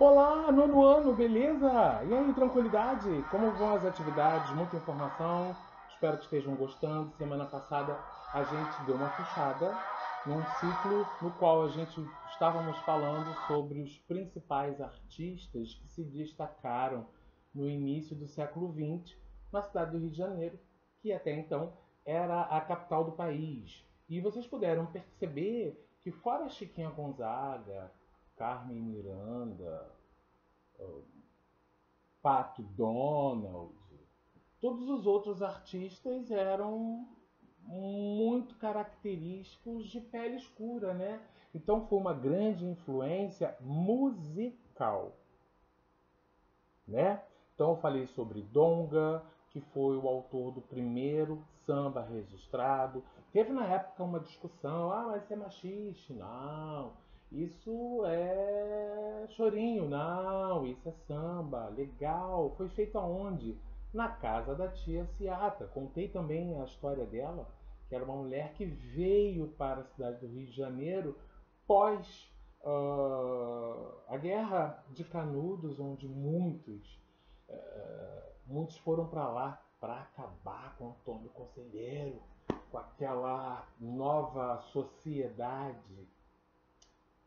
Olá, nono ano, beleza? E aí, tranquilidade? Como vão as atividades? Muita informação. Espero que estejam gostando. Semana passada a gente deu uma fechada num ciclo no qual a gente estávamos falando sobre os principais artistas que se destacaram no início do século XX na cidade do Rio de Janeiro, que até então era a capital do país. E vocês puderam perceber que fora Chiquinha Gonzaga, Carmen Miranda, Pato Donald, todos os outros artistas eram muito característicos de pele escura, né? Então foi uma grande influência musical, né? Então eu falei sobre Donga, que foi o autor do primeiro samba registrado. Teve na época uma discussão, mas isso é machista, não. Isso é chorinho, não. Isso é samba, legal. Foi feito aonde? Na casa da tia Ciata. Contei também a história dela, que era uma mulher que veio para a cidade do Rio de Janeiro pós a Guerra de Canudos, onde muitos foram para lá para acabar com Antônio Conselheiro, com aquela nova sociedade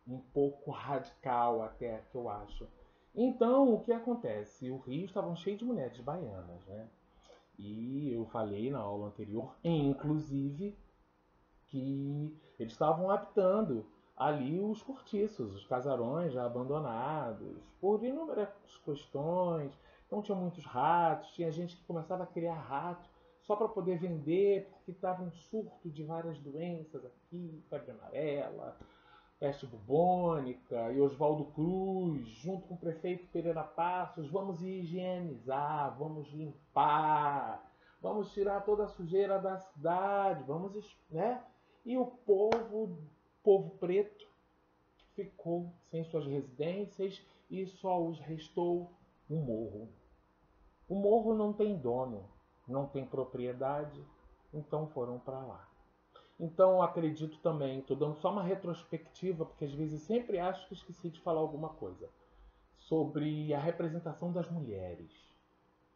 um pouco radical até, que eu acho. Então, o que acontece? O Rio estava cheio de mulheres baianas, né? E eu falei na aula anterior, inclusive, que eles estavam habitando ali os cortiços, os casarões já abandonados, por inúmeras questões. Então tinha muitos ratos, tinha gente que começava a criar rato só para poder vender, porque estava um surto de várias doenças aqui, febre amarela, peste bubônica, e Oswaldo Cruz, junto com o prefeito Pereira Passos, vamos higienizar, vamos limpar, vamos tirar toda a sujeira da cidade, vamos, né? E o povo preto, ficou sem suas residências e só os restou um morro. O morro não tem dono, não tem propriedade, então foram para lá. Então acredito também, estou dando só uma retrospectiva, porque às vezes sempre acho que esqueci de falar alguma coisa, sobre a representação das mulheres.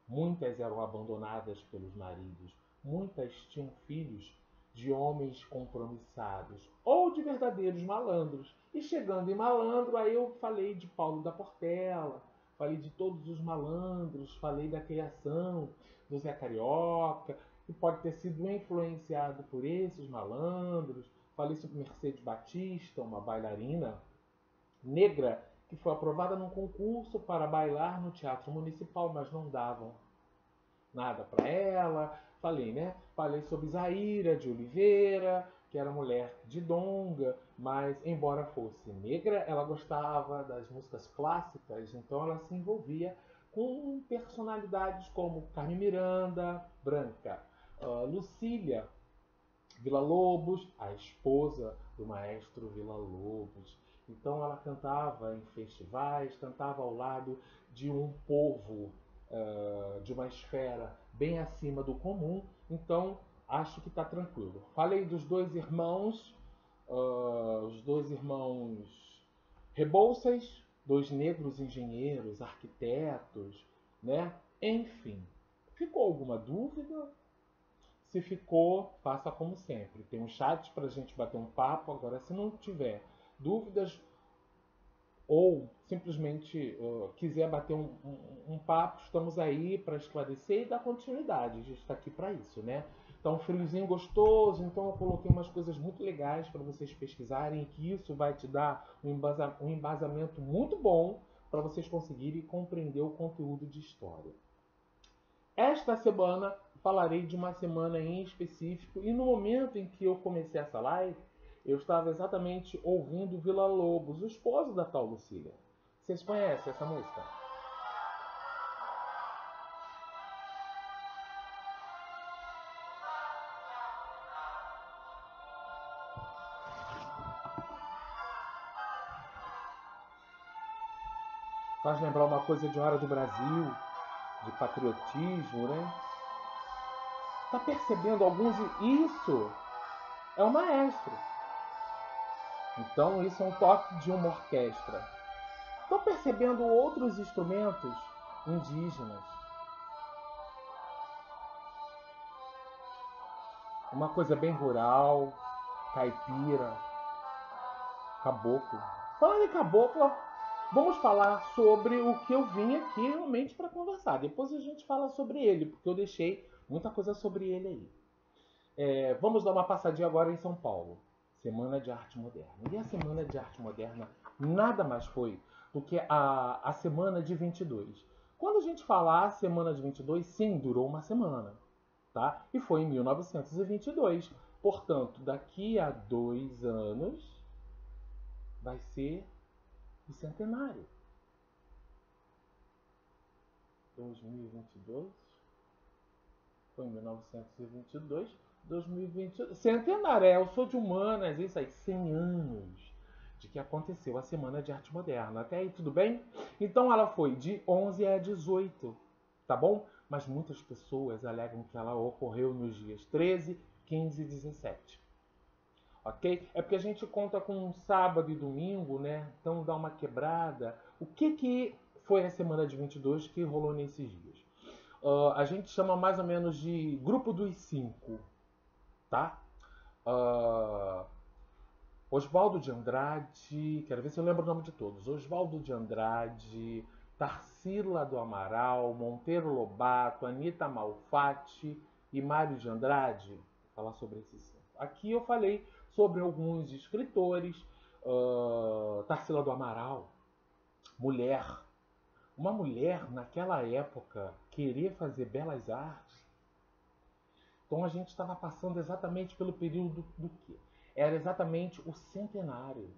Muitas eram abandonadas pelos maridos, muitas tinham filhos de homens compromissados ou de verdadeiros malandros. E chegando em malandro, aí eu falei de Paulo da Portela, falei de todos os malandros, falei da criação do Zé Carioca, que pode ter sido influenciado por esses malandros. Falei sobre Mercedes Batista, uma bailarina negra que foi aprovada num concurso para bailar no Teatro Municipal, mas não davam nada para ela. Falei, né? Falei sobre Zaira de Oliveira, que era mulher de Donga, mas embora fosse negra, ela gostava das músicas clássicas, então ela se envolvia com personalidades como Carmen Miranda, branca, Lucília Villa-Lobos, a esposa do maestro Villa-Lobos. Então ela cantava em festivais, cantava ao lado de um povo, de uma esfera bem acima do comum. Então acho que está tranquilo. Falei dos dois irmãos, os dois irmãos Rebouças, dois negros engenheiros, arquitetos, né? Enfim, ficou alguma dúvida? Se ficou, faça como sempre. Tem um chat para a gente bater um papo. Agora, se não tiver dúvidas ou simplesmente quiser bater um papo, estamos aí para esclarecer e dar continuidade. A gente está aqui para isso, né? Então, friozinho gostoso. Então, eu coloquei umas coisas muito legais para vocês pesquisarem, que isso vai te dar um embasamento muito bom para vocês conseguirem compreender o conteúdo de história. Esta semana falarei de uma semana em específico, e no momento em que eu comecei essa live, eu estava exatamente ouvindo Villa-Lobos, o esposo da tal Lucília. Vocês conhecem essa música? Faz lembrar uma coisa de Hora do Brasil, de patriotismo, né? Tá percebendo alguns... Isso é o maestro. Então isso é um toque de uma orquestra. Estão percebendo outros instrumentos indígenas. Uma coisa bem rural, caipira, caboclo. Falando em caboclo, vamos falar sobre o que eu vim aqui realmente para conversar. Depois a gente fala sobre ele, porque eu deixei muita coisa sobre ele aí. Vamos dar uma passadinha agora em São Paulo. Semana de Arte Moderna. E a Semana de Arte Moderna nada mais foi do que a Semana de 22. Quando a gente fala a Semana de 22, sim, durou uma semana. Tá? E foi em 1922. Portanto, daqui a 2 anos vai ser o centenário. 2022 foi em 1922. 2020, centenário, eu sou de humanas, isso aí, 100 anos de que aconteceu a Semana de Arte Moderna. Até aí, tudo bem? Então ela foi de 11 a 18, tá bom? Mas muitas pessoas alegam que ela ocorreu nos dias 13, 15 e 17. Ok? É porque a gente conta com sábado e domingo, né? Então dá uma quebrada. O que foi a Semana de 22 que rolou nesses dias? A gente chama mais ou menos de Grupo dos Cinco, tá? Oswaldo de Andrade, quero ver se eu lembro o nome de todos. Oswaldo de Andrade, Tarsila do Amaral, Monteiro Lobato, Anita Malfatti e Mário de Andrade. Vou falar sobre esses cinco. Aqui eu falei sobre alguns escritores. Tarsila do Amaral, mulher. Uma mulher naquela época querer fazer belas artes. Então a gente estava passando exatamente pelo período do quê? Era exatamente o centenário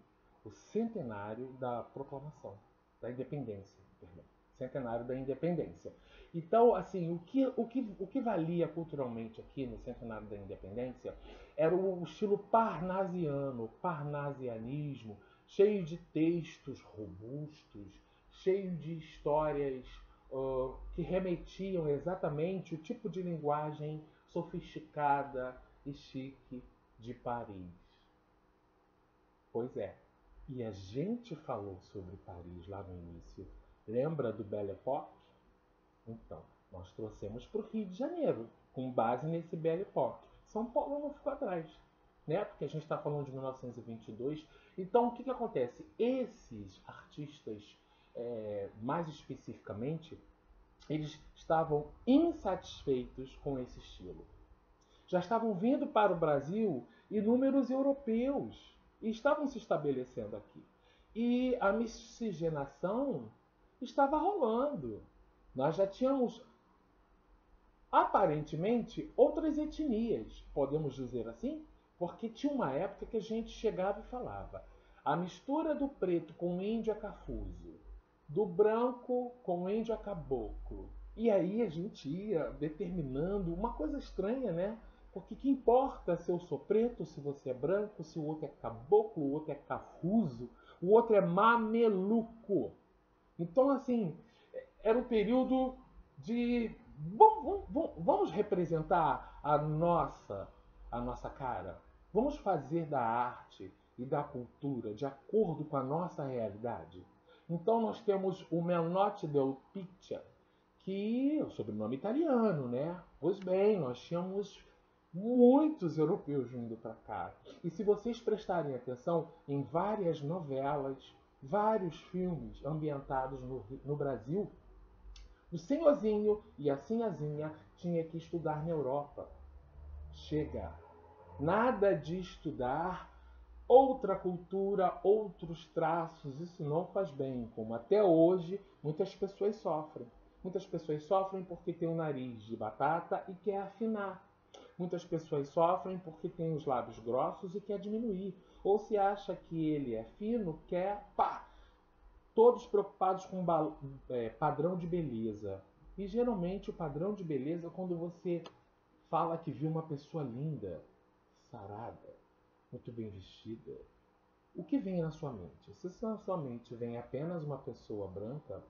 da proclamação, da independência, perdão, centenário da independência. Então, assim, o que valia culturalmente aqui no centenário da independência era o estilo parnasiano, parnasianismo, cheio de textos robustos, cheio de histórias que remetiam exatamente o tipo de linguagem sofisticada e chique de Paris. Pois é. E a gente falou sobre Paris lá no início. Lembra do Belle Époque? Então, nós trouxemos para o Rio de Janeiro, com base nesse Belle Époque. São Paulo não ficou atrás, né? Porque a gente está falando de 1922. Então, o que acontece? Esses artistas, mais especificamente, eles estavam insatisfeitos com esse estilo. Já estavam vindo para o Brasil inúmeros europeus e estavam se estabelecendo aqui. E a miscigenação estava rolando. Nós já tínhamos, aparentemente, outras etnias, podemos dizer assim, porque tinha uma época que a gente chegava e falava a mistura do preto com o índio é cafuso, do branco com o índio é caboclo. E aí a gente ia determinando uma coisa estranha, né? Porque que importa se eu sou preto, se você é branco, se o outro é caboclo, o outro é cafuso, o outro é mameluco. Então, assim, era um período de... Vamos representar a nossa cara. Vamos fazer da arte e da cultura de acordo com a nossa realidade. Então, nós temos o Menotti del Pitta, que é o sobrenome italiano, né? Pois bem, nós tínhamos muitos europeus vindo para cá. E se vocês prestarem atenção em várias novelas, vários filmes ambientados no Brasil, o senhorzinho e a sinhazinha tinha que estudar na Europa. Chega! Nada de estudar outra cultura, outros traços, isso não faz bem, como até hoje muitas pessoas sofrem. Muitas pessoas sofrem porque tem o nariz de batata e quer afinar. Muitas pessoas sofrem porque tem os lábios grossos e quer diminuir. Ou se acha que ele é fino, quer pá! Todos preocupados com padrão de beleza. E geralmente o padrão de beleza é quando você fala que viu uma pessoa linda, sarada, muito bem vestida. O que vem na sua mente? Se na sua mente vem apenas uma pessoa branca,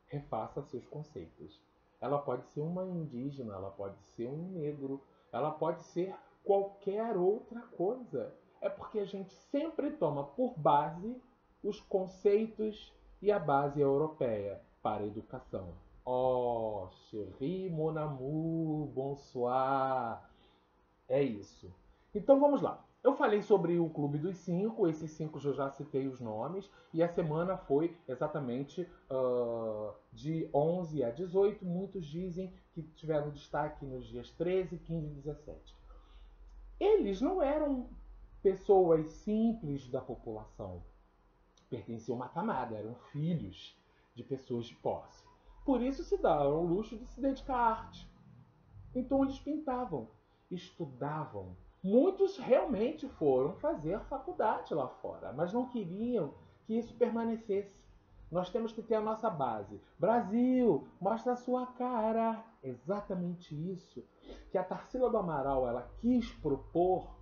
refaça seus conceitos. Ela pode ser uma indígena, ela pode ser um negro, ela pode ser qualquer outra coisa. É porque a gente sempre toma por base os conceitos e a base europeia para a educação. Oh, chérie, mon amour, bonsoir. É isso. Então vamos lá. Eu falei sobre o Clube dos Cinco, esses cinco eu já citei os nomes, e a semana foi exatamente de 11 a 18. Muitos dizem que tiveram destaque nos dias 13, 15 e 17. Eles não eram pessoas simples da população, pertenciam a uma camada, eram filhos de pessoas de posse. Por isso se davam o luxo de se dedicar à arte. Então eles pintavam, estudavam. Muitos realmente foram fazer faculdade lá fora, mas não queriam que isso permanecesse. Nós temos que ter a nossa base. Brasil, mostra a sua cara. Exatamente isso que a Tarsila do Amaral ela quis propor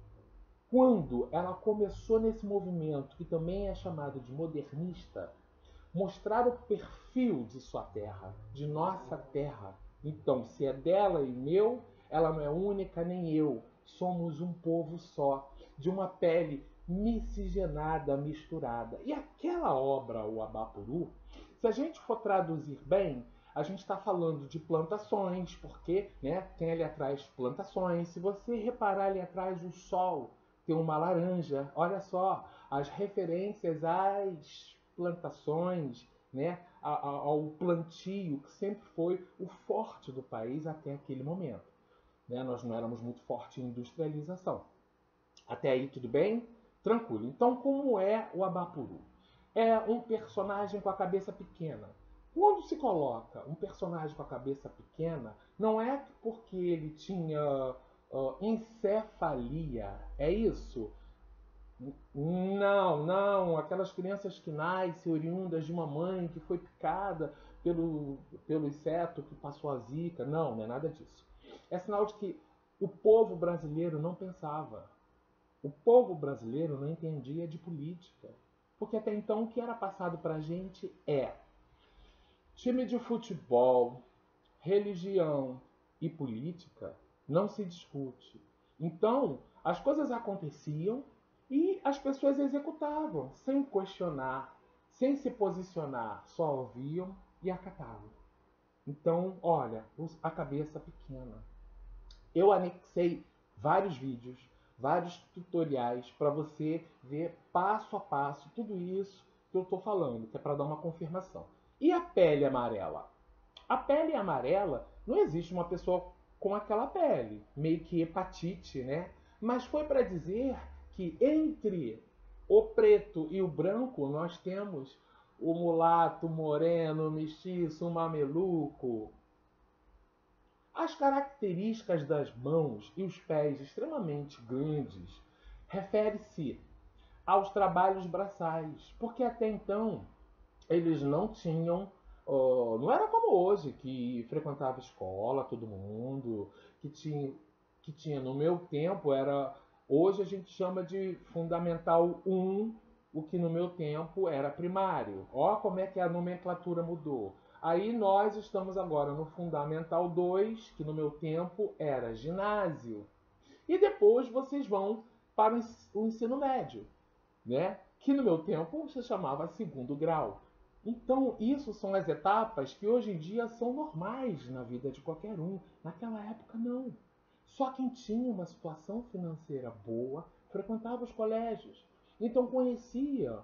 quando ela começou nesse movimento, que também é chamado de modernista, mostrar o perfil de sua terra, de nossa terra. Então, se é dela e meu, ela não é única nem eu. Somos um povo só, de uma pele miscigenada, misturada. E aquela obra, o Abapuru, se a gente for traduzir bem, a gente está falando de plantações, porque tem ali atrás plantações. Se você reparar ali atrás, o sol tem uma laranja. Olha só, as referências às plantações, ao plantio, que sempre foi o forte do país até aquele momento. Nós não éramos muito fortes em industrialização. Até aí tudo bem? Tranquilo. Então, como é o Abapuru? É um personagem com a cabeça pequena. Quando se coloca um personagem com a cabeça pequena, não é porque ele tinha encefalia, é isso? Não, não. Aquelas crianças que nascem oriundas de uma mãe que foi picada pelo inseto que passou a zika. Não, não é nada disso. É sinal de que o povo brasileiro não pensava. O povo brasileiro não entendia de política. Porque até então o que era passado para a gente é time de futebol, religião e política não se discute. Então, as coisas aconteciam e as pessoas executavam, sem questionar, sem se posicionar, só ouviam e acatavam. Então, olha, a cabeça pequena. Eu anexei vários vídeos, vários tutoriais para você ver passo a passo tudo isso que eu estou falando, que é para dar uma confirmação. E a pele amarela? A pele amarela, não existe uma pessoa com aquela pele, meio que hepatite, né? Mas foi para dizer que entre o preto e o branco nós temos o mulato, o moreno, o mestiço, o mameluco. As características das mãos e os pés extremamente grandes refere-se aos trabalhos braçais, porque até então eles não tinham, não era como hoje, que frequentava escola, todo mundo, que tinha no meu tempo, hoje a gente chama de Fundamental 1, o que no meu tempo era primário. Ó como é que a nomenclatura mudou. Aí nós estamos agora no Fundamental 2, que no meu tempo era ginásio. E depois vocês vão para o ensino médio, que no meu tempo se chamava segundo grau. Então, isso são as etapas que hoje em dia são normais na vida de qualquer um. Naquela época, não. Só quem tinha uma situação financeira boa frequentava os colégios. Então, conhecia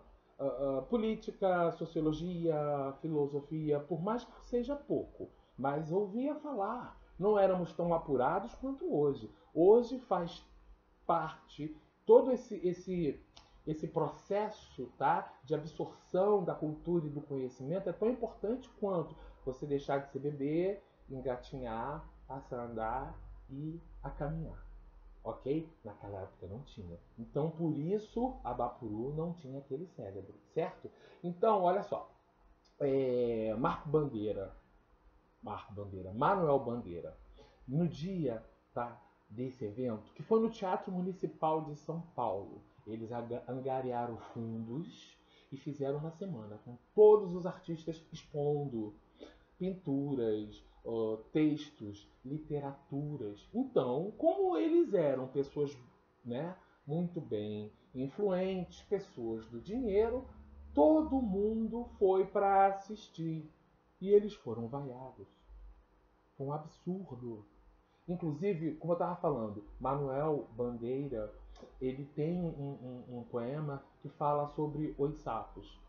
política, sociologia, filosofia, por mais que seja pouco, mas ouvia falar. Não éramos tão apurados quanto hoje. Hoje faz parte todo esse processo, tá, de absorção da cultura e do conhecimento é tão importante quanto você deixar de ser bebê, engatinhar, passar a andar e a caminhar. Ok? Naquela época não tinha. Então, por isso, a Bapuru não tinha aquele cérebro, certo? Então, olha só. Manuel Bandeira. No dia, tá, desse evento, que foi no Teatro Municipal de São Paulo, eles angariaram fundos e fizeram uma semana com todos os artistas expondo pinturas, textos, literaturas. Então, como eles eram pessoas, muito bem influentes, pessoas do dinheiro, Todo mundo foi para assistir e eles foram vaiados. Foi um absurdo. Inclusive, como eu estava falando, Manuel Bandeira, ele tem um poema que fala sobre os sapos,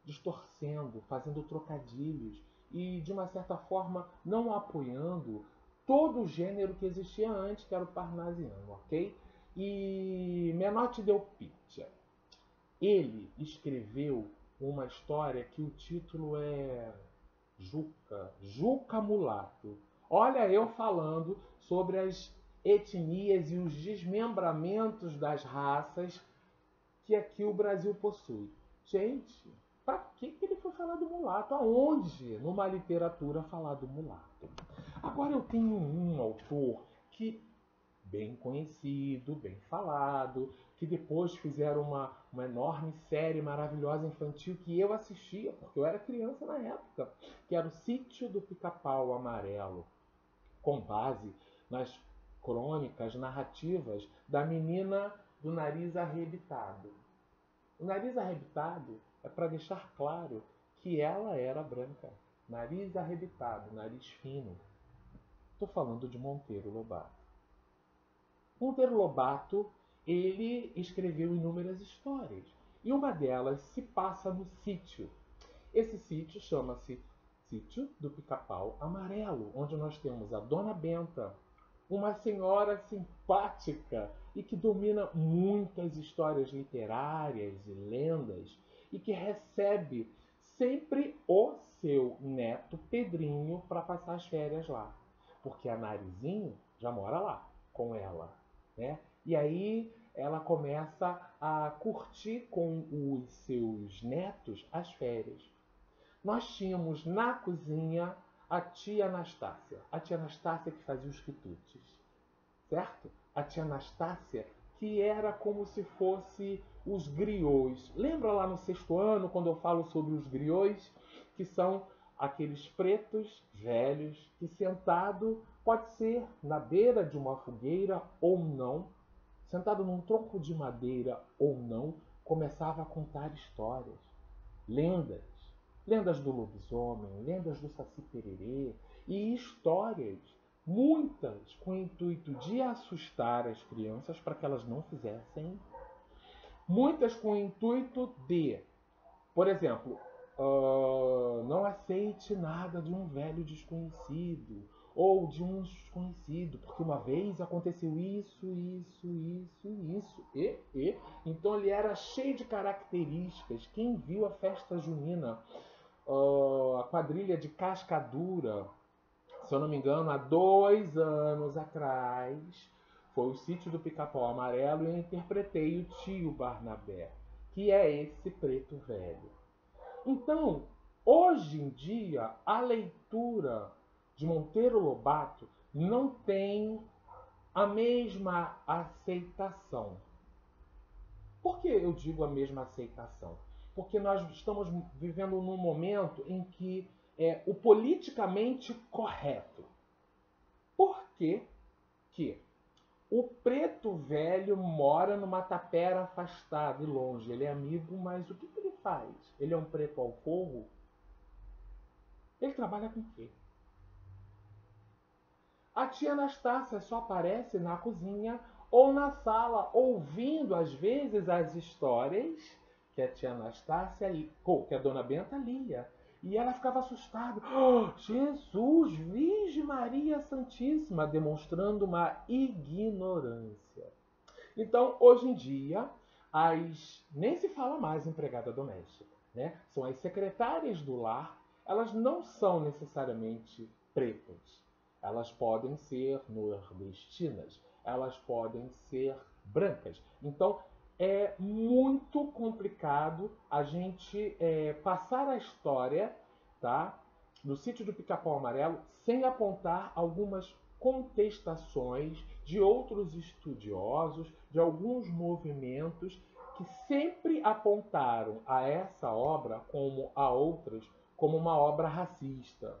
distorcendo, fazendo trocadilhos e, de uma certa forma, não apoiando todo o gênero que existia antes, que era o parnasiano, ok? E Menotti Del Pitta, ele escreveu uma história que o título é Juca Mulato. Olha eu falando sobre as etnias e os desmembramentos das raças que aqui o Brasil possui. Gente, para que ele foi falar do mulato? Aonde numa literatura falar do mulato? Agora eu tenho um autor que bem conhecido, bem falado, que depois fizeram uma enorme série maravilhosa infantil que eu assistia, porque eu era criança na época, que era o Sítio do Pica-Pau Amarelo, com base nas crônicas narrativas da menina do nariz arrebitado. O nariz arrebitado é para deixar claro que ela era branca. Nariz arrebitado, nariz fino. Estou falando de Monteiro Lobato. Monteiro Lobato, ele escreveu inúmeras histórias. E uma delas se passa no sítio. Esse sítio chama-se Sítio do Pica-Pau Amarelo, onde nós temos a Dona Benta, uma senhora simpática e que domina muitas histórias literárias e lendas e que recebe sempre o seu neto Pedrinho para passar as férias lá. Porque a Narizinho já mora lá com ela, né? E aí ela começa a curtir com os seus netos as férias. Nós tínhamos na cozinha a tia Anastácia. A tia Anastácia que fazia os quitutes, certo? A tia Anastácia que era como se fosse os griots. Lembra lá no sexto ano, quando eu falo sobre os griots? Que são aqueles pretos velhos que sentado, pode ser na beira de uma fogueira ou não, sentado num tronco de madeira ou não, começava a contar histórias, lendas. Lendas do lobisomem, lendas do saci-pererê e histórias, muitas com o intuito de assustar as crianças para que elas não fizessem, muitas com o intuito de, por exemplo, não aceite nada de um velho desconhecido ou de um desconhecido, porque uma vez aconteceu isso. Então ele era cheio de características. Quem viu a festa junina, a quadrilha de Cascadura, se eu não me engano, há 2 anos atrás, foi o Sítio do Pica-Pau Amarelo e eu interpretei o tio Barnabé, que é esse preto velho. Então, hoje em dia, a leitura de Monteiro Lobato não tem a mesma aceitação. Por que eu digo a mesma aceitação? Porque nós estamos vivendo num momento em que é o politicamente correto. Por que o preto velho mora numa tapera afastada e longe? Ele é amigo, mas o que ele faz? Ele é um preto ao forro? Ele trabalha com o quê? A tia Anastácia só aparece na cozinha ou na sala, ouvindo às vezes as histórias que a tia Anastácia, que a Dona Benta lia. E ela ficava assustada. Oh, Jesus, Virgem Maria Santíssima, demonstrando uma ignorância. Então, hoje em dia, nem se fala mais empregada doméstica, né? São as secretárias do lar. Elas não são necessariamente pretas. Elas podem ser nordestinas. Elas podem ser brancas. Então, é muito complicado a gente passar a história, tá, do Sítio do Pica-Pau Amarelo sem apontar algumas contestações de outros estudiosos, de alguns movimentos que sempre apontaram a essa obra, como a outras, como uma obra racista.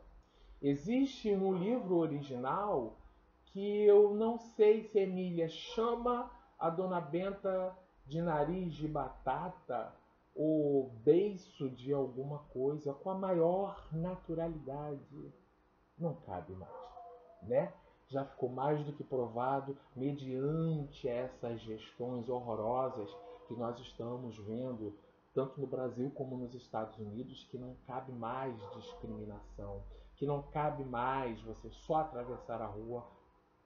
Existe no livro original que eu não sei se Emília chama a Dona Benta de nariz de batata o beiço de alguma coisa com a maior naturalidade. Não cabe mais, né? Já ficou mais do que provado, mediante essas gestões horrorosas que nós estamos vendo, tanto no Brasil como nos Estados Unidos, que não cabe mais discriminação, que não cabe mais você só atravessar a rua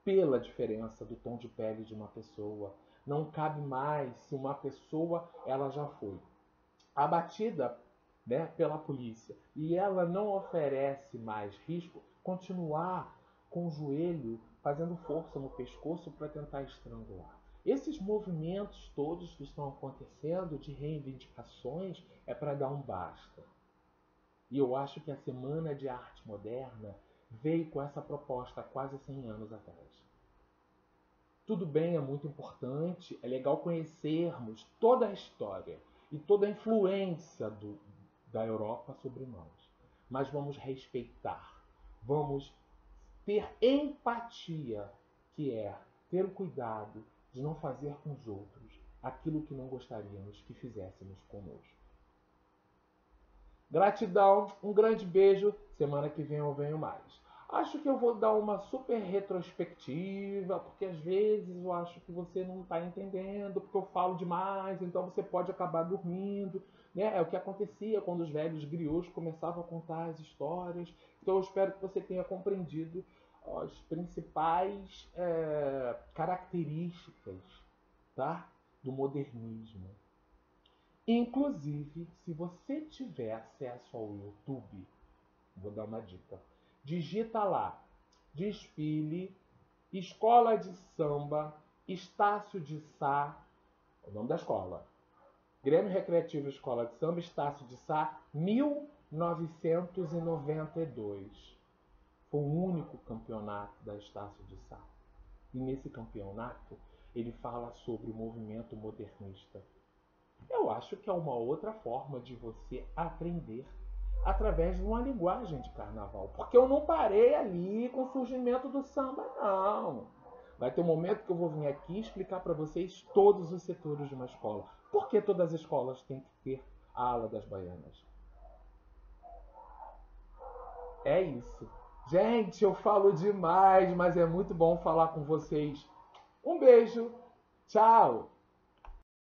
pela diferença do tom de pele de uma pessoa. Não cabe mais se uma pessoa ela já foi abatida, né, pela polícia e ela não oferece mais risco, continuar com o joelho fazendo força no pescoço para tentar estrangular. Esses movimentos todos que estão acontecendo de reivindicações é para dar um basta. E eu acho que a Semana de Arte Moderna veio com essa proposta há quase 100 anos atrás. Tudo bem, é muito importante, é legal conhecermos toda a história e toda a influência da Europa sobre nós. Mas vamos respeitar, vamos ter empatia, que é ter o cuidado de não fazer com os outros aquilo que não gostaríamos que fizéssemos conosco. Gratidão, um grande beijo. Semana que vem eu venho mais. Acho que eu vou dar uma super retrospectiva, porque às vezes eu acho que você não está entendendo, porque eu falo demais, então você pode acabar dormindo. Né? É o que acontecia quando os velhos griots começavam a contar as histórias. Então eu espero que você tenha compreendido as principais características, tá? Do modernismo. Inclusive, se você tiver acesso ao YouTube, vou dar uma dica. Digita lá, desfile, escola de samba, Estácio de Sá, é o nome da escola. Grêmio Recreativo Escola de Samba, Estácio de Sá, 1992. Foi o único campeonato da Estácio de Sá. E nesse campeonato, ele fala sobre o movimento modernista. Eu acho que é uma outra forma de você aprender através de uma linguagem de carnaval. Porque eu não parei ali com o surgimento do samba, não. Vai ter um momento que eu vou vir aqui explicar para vocês todos os setores de uma escola. Por que todas as escolas têm que ter a ala das baianas? É isso. Gente, eu falo demais, mas é muito bom falar com vocês. Um beijo. Tchau.